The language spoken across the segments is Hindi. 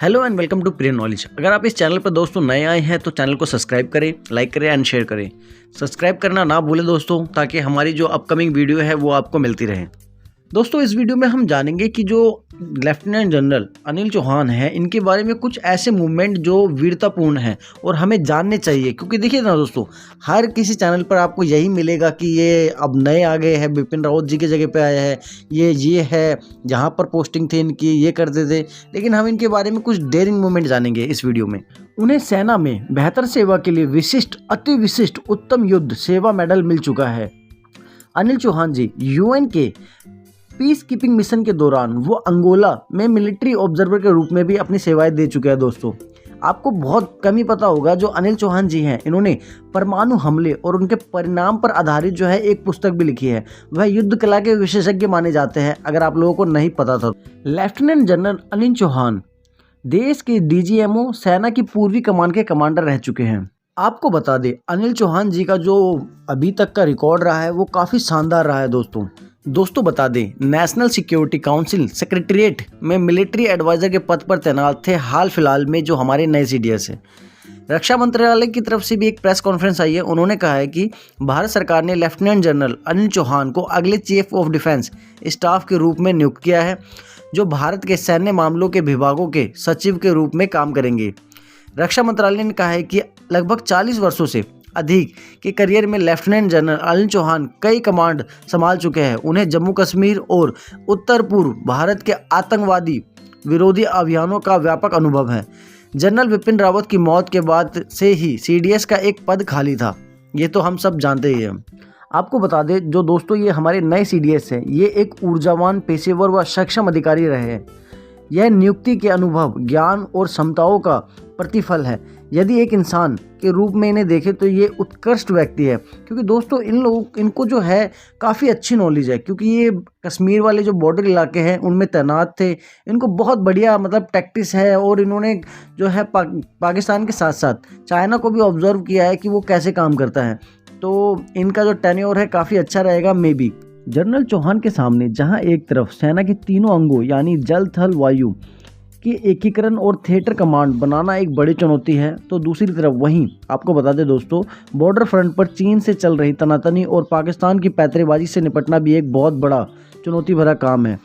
हेलो एंड वेलकम टू प्रिय नॉलेज। अगर आप इस चैनल पर दोस्तों नए आए हैं तो चैनल को सब्सक्राइब करें, लाइक करें एंड शेयर करें। सब्सक्राइब करना ना भूलें दोस्तों, ताकि हमारी जो अपकमिंग वीडियो है वो आपको मिलती रहे। दोस्तों इस वीडियो में हम जानेंगे कि जो लेफ्टिनेंट जनरल अनिल चौहान हैं, इनके बारे में कुछ ऐसे मूवमेंट जो वीरतापूर्ण हैं और हमें जानने चाहिए। क्योंकि देखिए ना दोस्तों, हर किसी चैनल पर आपको यही मिलेगा कि ये अब नए आ गए हैं, बिपिन रावत जी की जगह पे आया है, ये है, जहाँ पर पोस्टिंग थी इनकी ये करते थे। लेकिन हम इनके बारे में कुछ डेयरिंग मूवमेंट जानेंगे इस वीडियो में। उन्हें सेना में बेहतर सेवा के लिए विशिष्ट, अति विशिष्ट, उत्तम युद्ध सेवा मेडल मिल चुका है। अनिल चौहान जी यूएन के पीस कीपिंग मिशन के दौरान वो अंगोला में मिलिट्री ऑब्जर्वर के रूप में भी अपनी सेवाएं दे चुके हैं। दोस्तों आपको बहुत कम ही पता होगा, जो अनिल चौहान जी हैं इन्होंने परमाणु हमले और उनके परिणाम पर आधारित जो है एक पुस्तक भी लिखी है। वह युद्ध कला के विशेषज्ञ माने जाते हैं, अगर आप लोगों को नहीं पता था। लेफ्टिनेंट जनरल अनिल चौहान देश के डीजीएमओ, सेना की पूर्वी कमान के कमांडर रह चुके हैं। आपको बता दें, अनिल चौहान जी का जो अभी तक का रिकॉर्ड रहा है वो काफ़ी शानदार रहा है। दोस्तों बता दें, नेशनल सिक्योरिटी काउंसिल सेक्रेटरीट में मिलिट्री एडवाइजर के पद पर तैनात थे हाल फिलहाल में जो हमारे नए सीडीएस है। रक्षा मंत्रालय की तरफ से भी एक प्रेस कॉन्फ्रेंस आई है। उन्होंने कहा है कि भारत सरकार ने लेफ्टिनेंट जनरल अनिल चौहान को अगले चीफ ऑफ डिफेंस स्टाफ के रूप में नियुक्त किया है, जो भारत के सैन्य मामलों के विभागों के सचिव के रूप में काम करेंगे। रक्षा मंत्रालय ने कहा है कि लगभग 40 वर्षों से अधिक के करियर में लेफ्टिनेंट जनरल अनिल चौहान कई कमांड संभाल चुके हैं। उन्हें जम्मू कश्मीर और उत्तर पूर्व भारत के आतंकवादी विरोधी अभियानों का व्यापक अनुभव है। जनरल बिपिन रावत की मौत के बाद से ही सीडीएस का एक पद खाली था, ये तो हम सब जानते ही हैं। आपको बता दें जो दोस्तों, ये हमारे नए सीडीएस हैं, ये एक ऊर्जावान, पेशेवर व सक्षम अधिकारी रहे हैं। यह नियुक्ति के अनुभव, ज्ञान और क्षमताओं का प्रतिफल है। यदि एक इंसान के रूप में इन्हें देखें तो ये उत्कृष्ट व्यक्ति है, क्योंकि दोस्तों इनको जो है काफ़ी अच्छी नॉलेज है, क्योंकि ये कश्मीर वाले जो बॉर्डर इलाके हैं उनमें तैनात थे। इनको बहुत बढ़िया टैक्टिस है, और इन्होंने जो है पाकिस्तान के साथ साथ चाइना को भी ऑब्जर्व किया है कि वो कैसे काम करता है। तो इनका जो टेन्योर है काफ़ी अच्छा रहेगा मे बी। जनरल चौहान के सामने जहां एक तरफ सेना के तीनों अंगों यानी जल, थल, वायु के एकीकरण और थिएटर कमांड बनाना एक बड़ी चुनौती है, तो दूसरी तरफ वहीं आपको बता दें दोस्तों, बॉर्डर फ्रंट पर चीन से चल रही तनातनी और पाकिस्तान की पैंतरेबाजी से निपटना भी एक बहुत बड़ा चुनौती भरा काम है।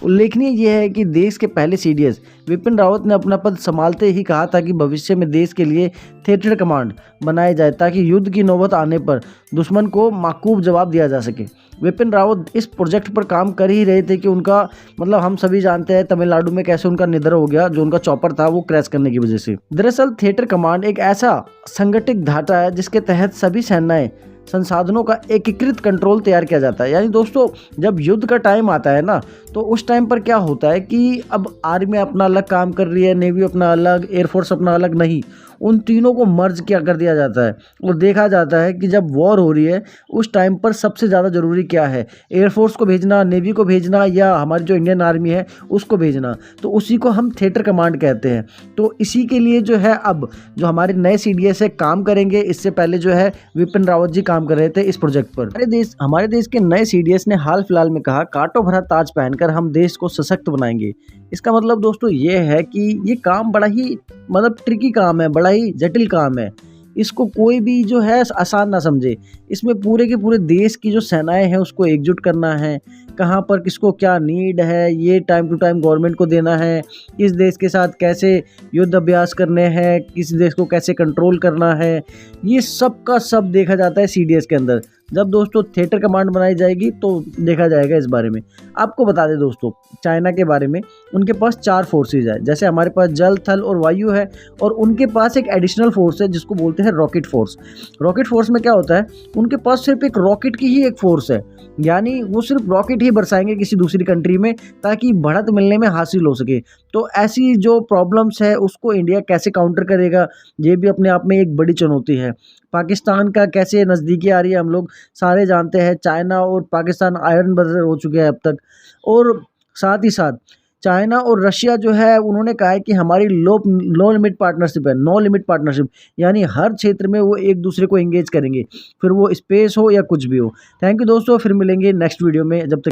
उल्लेखनीय यह है कि देश के पहले सीडीएस बिपिन रावत ने अपना पद संभालते ही कहा था कि भविष्य में देश के लिए थिएटर कमांड बनाए जाए, ताकि युद्ध की नौबत आने पर दुश्मन को माकूब जवाब दिया जा सके। बिपिन रावत इस प्रोजेक्ट पर काम कर ही रहे थे कि उनका हम सभी जानते हैं तमिलनाडु में कैसे उनका निधन हो गया, जो उनका चॉपर था वो क्रैश करने की वजह से। दरअसल थिएटर कमांड एक ऐसा संगठित ढांचा है जिसके तहत सभी सेनाएं संसाधनों का एकीकृत कंट्रोल तैयार किया जाता है। यानी दोस्तों, जब युद्ध का टाइम आता है ना, तो उस टाइम पर क्या होता है कि अब आर्मी अपना अलग काम कर रही है, नेवी अपना अलग, एयरफोर्स अपना अलग, नहीं, उन तीनों को मर्ज किया कर दिया जाता है। और देखा जाता है कि जब वॉर हो रही है उस टाइम पर सबसे ज़्यादा ज़रूरी क्या है, एयरफोर्स को भेजना, नेवी को भेजना, या हमारी जो इंडियन आर्मी है उसको भेजना, तो उसी को हम थिएटर कमांड कहते हैं। तो इसी के लिए जो है अब जो हमारे नए सीडीएस है काम करेंगे। इससे पहले जो है विपिन रावत जी काम कर रहे थे इस प्रोजेक्ट पर। हमारे देश के नए सीडीएस ने हाल फिलहाल में कहा, कांटों भरा ताज पहनकर हम देश को सशक्त बनाएंगे। इसका मतलब दोस्तों ये है कि ये काम बड़ा ही ट्रिकी काम है, बड़ा ही जटिल काम है। इसको कोई भी जो है आसान ना समझे। इसमें पूरे के पूरे देश की जो सेनाएं हैं उसको एकजुट करना है, कहाँ पर किसको क्या नीड है ये टाइम टू टाइम गवर्नमेंट को देना है, किस देश के साथ कैसे युद्ध अभ्यास करने हैं, किस देश को कैसे कंट्रोल करना है, ये सब का सब देखा जाता है सीडीएस के अंदर। जब दोस्तों थिएटर कमांड बनाई जाएगी तो देखा जाएगा इस बारे में। आपको बता दें दोस्तों, चाइना के बारे में, उनके पास 4 फोर्सेज है। जैसे हमारे पास जल, थल और वायु है, और उनके पास एक एडिशनल फोर्स है जिसको बोलते हैं रॉकेट फोर्स। रॉकेट फोर्स में क्या होता है, उनके पास सिर्फ एक रॉकेट की ही एक फोर्स है, यानी वो सिर्फ रॉकेट ही बरसाएंगे किसी दूसरी कंट्री में ताकि बढ़त मिलने में हासिल हो सके। तो ऐसी जो प्रॉब्लम्स है उसको इंडिया कैसे काउंटर करेगा, ये भी अपने आप में एक बड़ी चुनौती है। पाकिस्तान का कैसे नज़दीकी आ रही है हम लोग सारे जानते हैं। चाइना और पाकिस्तान आयरन ब्रदर हो चुके हैं अब तक, और साथ ही साथ चाइना और रशिया जो है उन्होंने कहा है कि हमारी नो लिमिट पार्टनरशिप है, नो लिमिट पार्टनरशिप, यानी हर क्षेत्र में वो एक दूसरे को एंगेज करेंगे, फिर वो स्पेस हो या कुछ भी हो। थैंक यू दोस्तों, फिर मिलेंगे नेक्स्ट वीडियो में। जब तक